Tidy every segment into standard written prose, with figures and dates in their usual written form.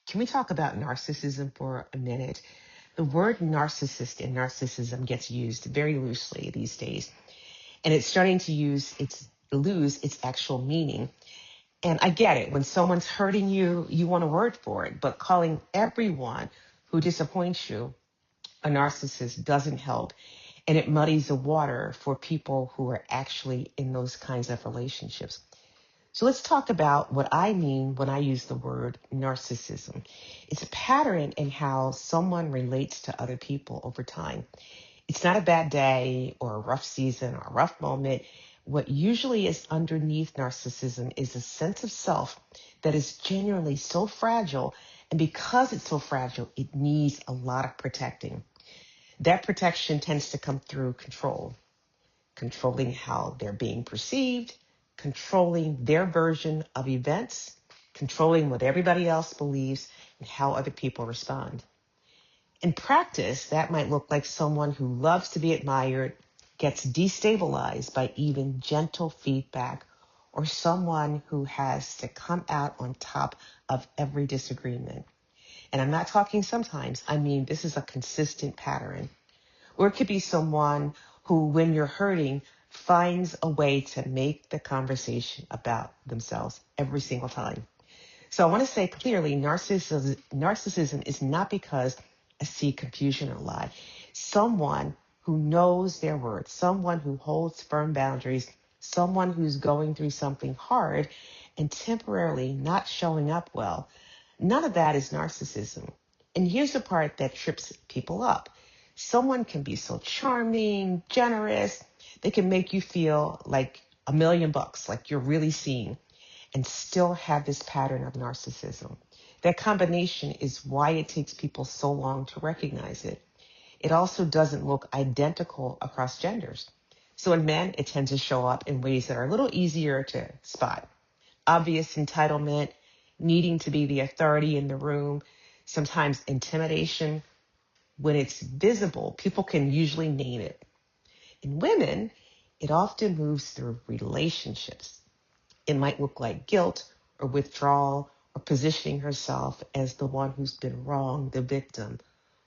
Can we talk about narcissism for a minute? The word narcissist and narcissism gets used very loosely these days, and it's starting to lose its actual meaning. And I get it. When someone's hurting you, you want a word for it, but calling everyone who disappoints you a narcissist doesn't help. And it muddies the water for people who are actually in those kinds of relationships. So let's talk about what I mean when I use the word narcissism. It's a pattern in how someone relates to other people over time. It's not a bad day or a rough season or a rough moment. What usually is underneath narcissism is a sense of self that is genuinely so fragile. And because it's so fragile, it needs a lot of protecting. That protection tends to come through control, controlling how they're being perceived, controlling their version of events, controlling what everybody else believes, and how other people respond. In practice, that might look like someone who loves to be admired, gets destabilized by even gentle feedback, or someone who has to come out on top of every disagreement. And I'm not talking sometimes, I mean, this is a consistent pattern. Or it could be someone who, when you're hurting, finds a way to make the conversation about themselves every single time. So I want to say clearly, narcissism is not because I see confusion or lie. Someone who knows their worth, someone who holds firm boundaries, someone who's going through something hard and temporarily not showing up well. None of that is narcissism. And here's the part that trips people up. Someone can be so charming, generous, they can make you feel like $1,000,000, like you're really seen, and still have this pattern of narcissism. That combination is why it takes people so long to recognize it. It also doesn't look identical across genders. So in men, it tends to show up in ways that are a little easier to spot. Obvious entitlement, needing to be the authority in the room, sometimes intimidation. When it's visible, people can usually name it. In women, it often moves through relationships. It might look like guilt or withdrawal or positioning herself as the one who's been wronged, the victim,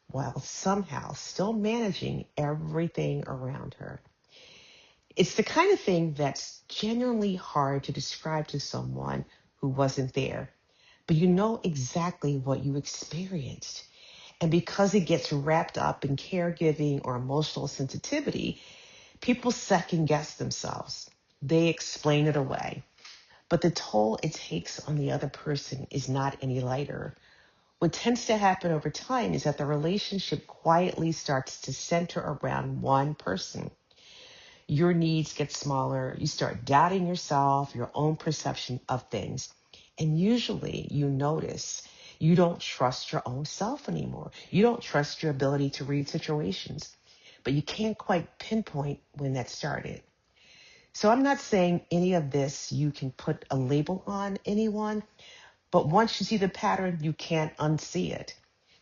while somehow still managing everything around her. It's the kind of thing that's genuinely hard to describe to someone who wasn't there, but you know exactly what you experienced. And because it gets wrapped up in caregiving or emotional sensitivity, people second guess themselves. They explain it away. But the toll it takes on the other person is not any lighter. What tends to happen over time is that the relationship quietly starts to center around one person. Your needs get smaller. You start doubting yourself, your own perception of things. And usually you notice you don't trust your own self anymore. You don't trust your ability to read situations, but you can't quite pinpoint when that started. So I'm not saying any of this you can put a label on anyone, but once you see the pattern, you can't unsee it.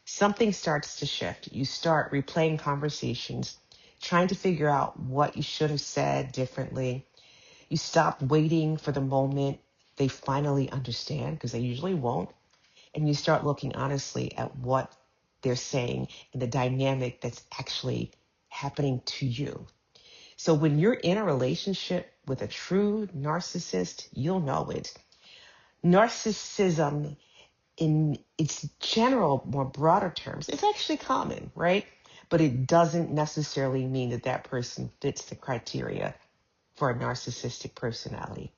Something starts to shift. You start replaying conversations, trying to figure out what you should have said differently. You stop waiting for the moment they finally understand, because they usually won't. And you start looking honestly at what they're saying and the dynamic that's actually happening to you. So when you're in a relationship with a true narcissist, you'll know it. Narcissism, in its general, more broader terms, it's actually common, right? But it doesn't necessarily mean that that person fits the criteria for a narcissistic personality.